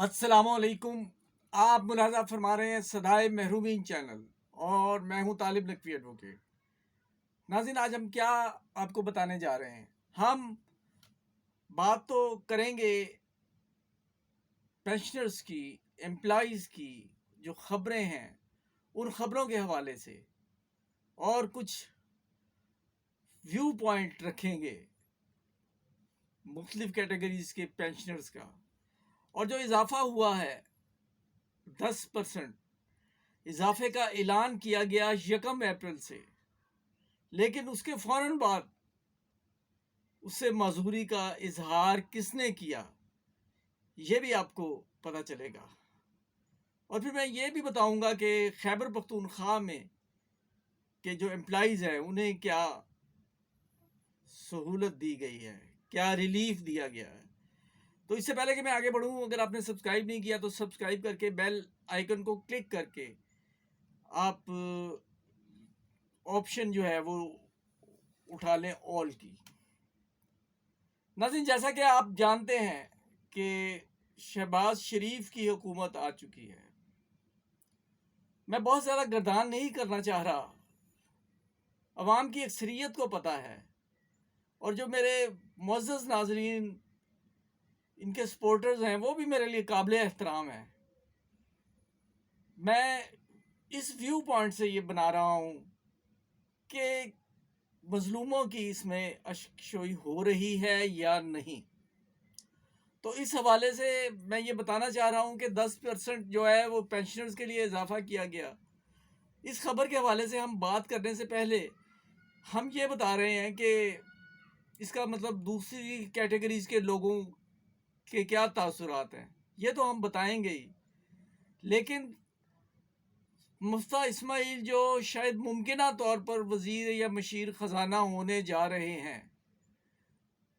السلام علیکم۔ آپ ملاحظہ فرما رہے ہیں صدائے محرومین چینل اور میں ہوں طالب نقوی ایڈوکیٹ۔ ناظرین، آج ہم کیا آپ کو بتانے جا رہے ہیں؟ ہم بات تو کریں گے پینشنرز کی، امپلائیز کی جو خبریں ہیں ان خبروں کے حوالے سے، اور کچھ ویو پوائنٹ رکھیں گے مختلف کیٹیگریز کے پینشنرز کا۔ اور جو اضافہ ہوا ہے 10% اضافے کا اعلان کیا گیا 1 اپریل سے، لیکن اس کے فوراً بعد اس سے معذوری کا اظہار کس نے کیا یہ بھی آپ کو پتہ چلے گا۔ اور پھر میں یہ بھی بتاؤں گا کہ خیبر پختونخوا میں کہ جو امپلائیز ہیں انہیں کیا سہولت دی گئی ہے، کیا ریلیف دیا گیا ہے۔ تو اس سے پہلے کہ میں آگے بڑھوں، اگر آپ نے سبسکرائب نہیں کیا تو سبسکرائب کر کے بیل آئیکن کو کلک کر کے آپ آپشن جو ہے وہ اٹھا لیں آل کی۔ ناظرین، جیسا کہ آپ جانتے ہیں کہ شہباز شریف کی حکومت آ چکی ہے۔ میں بہت زیادہ گردان نہیں کرنا چاہ رہا، عوام کی اکثریت کو پتہ ہے، اور جو میرے معزز ناظرین ان کے سپورٹرز ہیں وہ بھی میرے لیے قابل احترام ہیں۔ میں اس ویو پوائنٹ سے یہ بنا رہا ہوں کہ مظلوموں کی اس میں اشکشوئی ہو رہی ہے یا نہیں۔ تو اس حوالے سے میں یہ بتانا چاہ رہا ہوں کہ 10% جو ہے وہ پینشنرز کے لیے اضافہ کیا گیا۔ اس خبر کے حوالے سے ہم بات کرنے سے پہلے ہم یہ بتا رہے ہیں کہ اس کا مطلب دوسری کیٹیگریز کے لوگوں کے کیا تاثرات ہیں، یہ تو ہم بتائیں گے ہی، لیکن مفتیٰ اسماعیل جو شاید ممکنہ طور پر وزیر یا مشیر خزانہ ہونے جا رہے ہیں،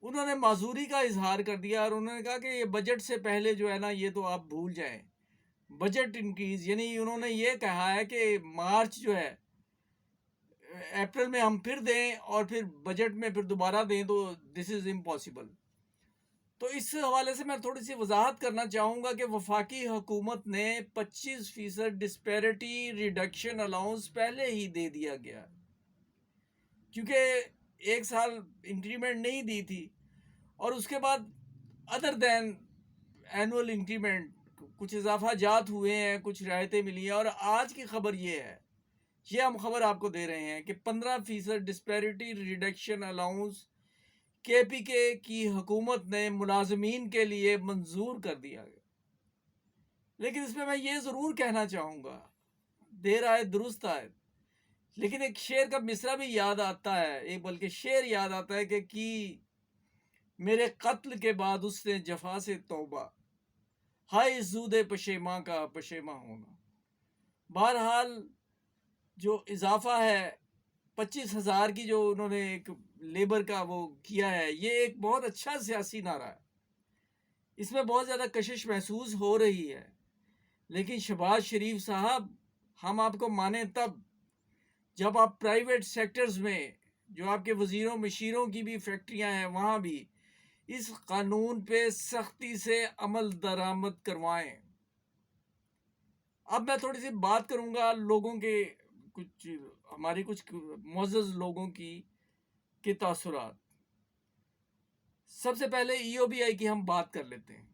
انہوں نے معذوری کا اظہار کر دیا اور انہوں نے کہا کہ یہ بجٹ سے پہلے جو ہے نا یہ تو آپ بھول جائیں، بجٹ انکریز، یعنی انہوں نے یہ کہا ہے کہ مارچ جو ہے اپریل میں ہم پھر دیں اور پھر بجٹ میں پھر دوبارہ دیں، تو دس از امپاسبل۔ تو اس حوالے سے میں تھوڑی سی وضاحت کرنا چاہوں گا کہ وفاقی حکومت نے 25% ڈسپیرٹی ریڈکشن الاؤنس پہلے ہی دے دیا گیا، کیونکہ 1 سال انکریمنٹ نہیں دی تھی، اور اس کے بعد ادر دین اینول انکریمنٹ کچھ اضافہ جات ہوئے ہیں، کچھ رعایتیں ملی ہیں۔ اور آج کی خبر یہ ہے، یہ ہم خبر آپ کو دے رہے ہیں کہ 15% ڈسپیرٹی ریڈکشن الاؤنس کے پی کے کی حکومت نے ملازمین کے لیے منظور کر دیا گیا۔ لیکن اس میں یہ ضرور کہنا چاہوں گا، دیر آئے درست آئے، لیکن ایک شعر کا مصرع بھی یاد آتا ہے، ایک بلکہ شعر یاد آتا ہے کہ کی میرے قتل کے بعد اس نے جفا سے توبہ، ہائے زود پشیماں کا پشیماں ہونا۔ بہرحال جو اضافہ ہے 25,000 کی جو انہوں نے ایک لیبر کا وہ کیا ہے، یہ ایک بہت اچھا سیاسی نعرہ ہے، اس میں بہت زیادہ کشش محسوس ہو رہی ہے، لیکن شہباز شریف صاحب، ہم آپ کو مانیں تب جب آپ پرائیویٹ سیکٹرز میں جو آپ کے وزیروں مشیروں کی بھی فیکٹریاں ہیں وہاں بھی اس قانون پہ سختی سے عمل درآمد کروائیں۔ اب میں تھوڑی سی بات کروں گا لوگوں کے، کچھ ہماری کچھ معزز لوگوں کے تاثرات۔ سب سے پہلے ای او بی آئی کی ہم بات کر لیتے ہیں۔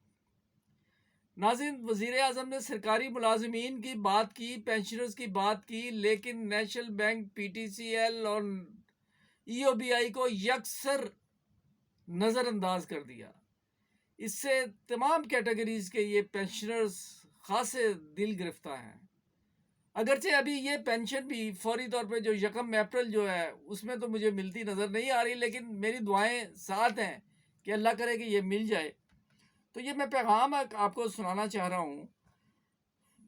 ناظرین، وزیر اعظم نے سرکاری ملازمین کی بات کی، پینشنرز کی بات کی، لیکن national bank, P T C L اور ای او بی آئی کو یکسر نظر انداز کر دیا۔ اس سے تمام کیٹیگریز کے یہ پینشنرز خاصے دل گرفتہ ہیں۔ اگرچہ ابھی یہ پینشن بھی فوری طور پہ جو 1 اپریل جو ہے اس میں تو مجھے ملتی نظر نہیں آ رہی، لیکن میری دعائیں ساتھ ہیں کہ اللہ کرے کہ یہ مل جائے۔ تو یہ میں پیغام آپ کو سنانا چاہ رہا ہوں،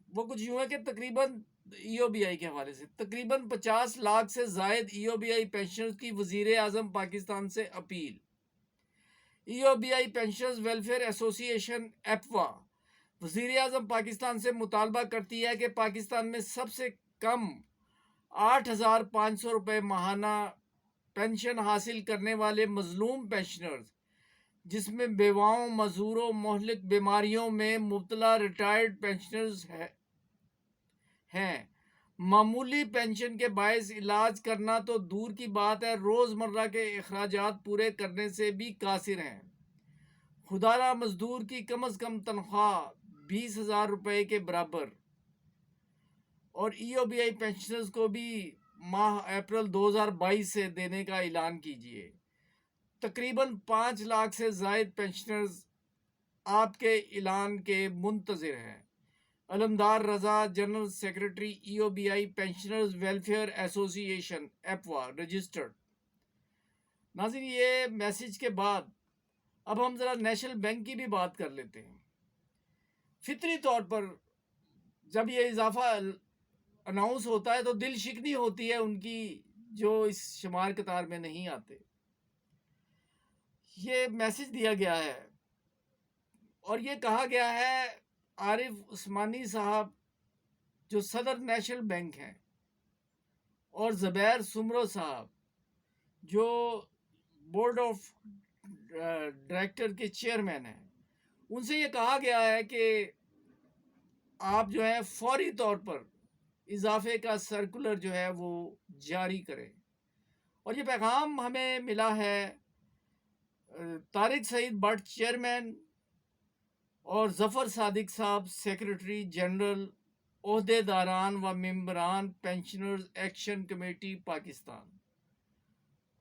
وہ کچھ یوں ہے کہ تقریباً ای او بی آئی کے حوالے سے تقریباً 50 لاکھ سے زائد ای او بی آئی پینشنرز کی وزیر اعظم پاکستان سے اپیل۔ ای او بی آئی پینشنرز ویلفیئر ایسوسی ایشن ایپوا وزیر اعظم پاکستان سے مطالبہ کرتی ہے کہ پاکستان میں سب سے کم 8,500 روپے ماہانہ پینشن حاصل کرنے والے مظلوم پینشنرز جس میں بیواؤں، معذوروں، مہلک بیماریوں میں مبتلا ریٹائرڈ پینشنرز ہیں۔ معمولی پینشن کے باعث علاج کرنا تو دور کی بات ہے، روزمرہ کے اخراجات پورے کرنے سے بھی قاصر ہیں۔ خدارہ مزدور کی کم از کم تنخواہ 20,000 روپے کے برابر، اور ای او بی آئی پینشنرز کو بھی ماہ اپریل 2022 سے دینے کا اعلان کیجیے۔ تقریباً 5 لاکھ سے زائد پینشنرز آپ کے اعلان کے منتظر ہیں۔ علمدار رضا، جنرل سیکرٹری ای او بی آئی پینشنرز ویلفیئر ایسوسی ایشن ایپوا رجسٹرڈ۔ ناظرین، یہ میسج کے بعد اب ہم ذرا نیشنل بینک کی بھی بات کر لیتے ہیں۔ فطری طور پر جب یہ اضافہ اناؤنس ہوتا ہے تو دل شکنی ہوتی ہے ان کی جو اس شمار قطار میں نہیں آتے۔ یہ میسج دیا گیا ہے اور یہ کہا گیا ہے عارف عثمانی صاحب جو صدر نیشنل بینک ہیں، اور زبیر سمرو صاحب جو بورڈ آف ڈائریکٹر کے چیئرمین ہیں، ان سے یہ کہا گیا ہے کہ آپ جو ہے فوری طور پر اضافے کا سرکولر جو ہے وہ جاری کریں۔ اور یہ پیغام ہمیں ملا ہے طارق سعید بٹ چیئرمین اور ظفر صادق صاحب سیکرٹری جنرل، عہدے داران و ممبران پینشنرز ایکشن کمیٹی پاکستان،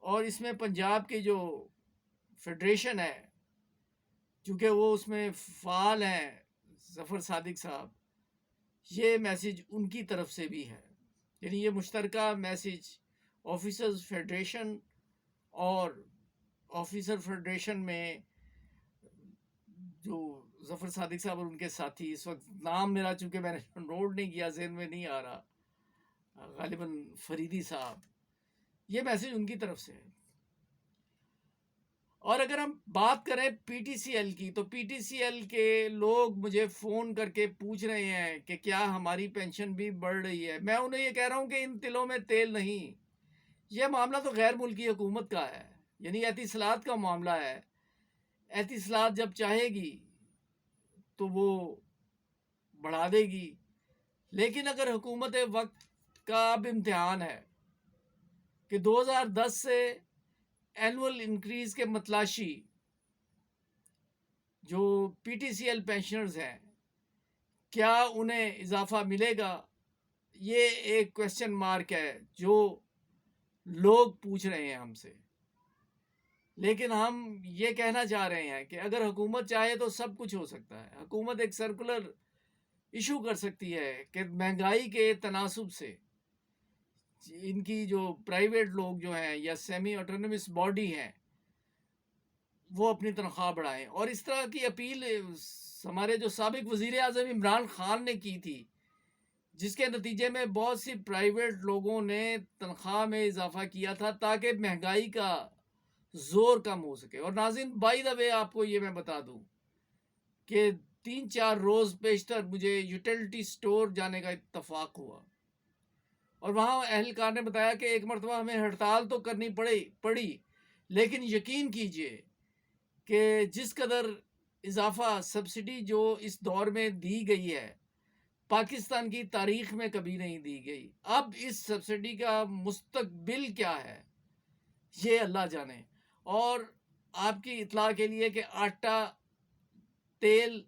اور اس میں پنجاب کی جو فیڈریشن ہے، چونکہ وہ اس میں فعال ہیں ظفر صادق صاحب، یہ میسج ان کی طرف سے بھی ہے۔ یعنی یہ مشترکہ میسج آفیسرز فیڈریشن اور آفیسر فیڈریشن میں جو ظفر صادق صاحب اور ان کے ساتھی، اس وقت نام میرا چونکہ میں نے نوٹ نہیں کیا، ذہن میں نہیں آ رہا، غالباً فریدی صاحب، یہ میسج ان کی طرف سے ہے۔ اور اگر ہم بات کریں پی ٹی سی ایل کی، تو پی ٹی سی ایل کے لوگ مجھے فون کر کے پوچھ رہے ہیں کہ کیا ہماری پینشن بھی بڑھ رہی ہے۔ میں انہیں یہ کہہ رہا ہوں کہ ان تلوں میں تیل نہیں، یہ معاملہ تو غیر ملکی حکومت کا ہے، یعنی اعتصالات کا معاملہ ہے۔ اعتصالات جب چاہے گی تو وہ بڑھا دے گی، لیکن اگر حکومت وقت کا اب امتحان ہے کہ 2010 سے اینول انکریز کے متلاشی جو P T C L pensioners ہیں، کیا انہیں اضافہ ملے گا، یہ ایک کویسچن مارک ہے جو لوگ پوچھ رہے ہیں ہم سے۔ لیکن ہم یہ کہنا چاہ رہے ہیں کہ اگر حکومت چاہے تو سب کچھ ہو سکتا ہے۔ حکومت ایک سرکولر ایشو کر سکتی ہے کہ مہنگائی کے تناسب سے ان کی جو پرائیویٹ لوگ جو ہیں یا سیمی آٹونومس باڈی ہیں وہ اپنی تنخواہ بڑھائیں۔ اور اس طرح کی اپیل ہمارے جو سابق وزیر اعظم عمران خان نے کی تھی، جس کے نتیجے میں بہت سی پرائیویٹ لوگوں نے تنخواہ میں اضافہ کیا تھا تاکہ مہنگائی کا زور کم ہو سکے۔ اور ناظرین، بائی دا وے آپ کو یہ میں بتا دوں کہ 3-4 روز پیشتر مجھے یوٹیلٹی سٹور جانے کا اتفاق ہوا، اور وہاں اہلکار نے بتایا کہ ایک مرتبہ ہمیں ہڑتال تو کرنی پڑی، لیکن یقین کیجئے کہ جس قدر اضافہ سبسڈی جو اس دور میں دی گئی ہے، پاکستان کی تاریخ میں کبھی نہیں دی گئی۔ اب اس سبسڈی کا مستقبل کیا ہے یہ اللہ جانے۔ اور آپ کی اطلاع کے لیے کہ آٹا، تیل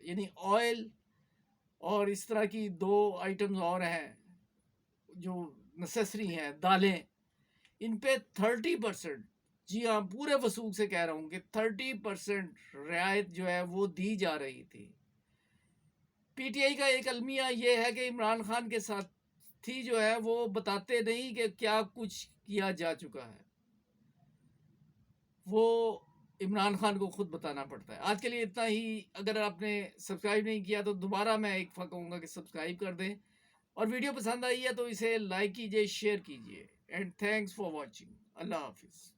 یعنی آئل، اور اس طرح کی 2 آئٹمز اور ہیں جو نیسیسری ہیں، دالیں، ان پہ 30%، جی ہاں پورے وثوق سے کہہ رہا ہوں کہ 30% رعایت جو ہے وہ دی جا رہی تھی۔ پی ٹی آئی کا ایک المیہ یہ ہے کہ عمران خان کے ساتھی جو ہے وہ بتاتے نہیں کہ کیا کچھ کیا جا چکا ہے، وہ عمران خان کو خود بتانا پڑتا ہے۔ آج کے لیے اتنا ہی۔ اگر آپ نے سبسکرائب نہیں کیا تو دوبارہ میں ایک دفعہ کہوں گا کہ سبسکرائب کر دیں، اور ویڈیو پسند آئی ہے تو اسے لائک کیجئے، شیئر کیجئے، اینڈ تھینکس فار واچنگ۔ اللہ حافظ۔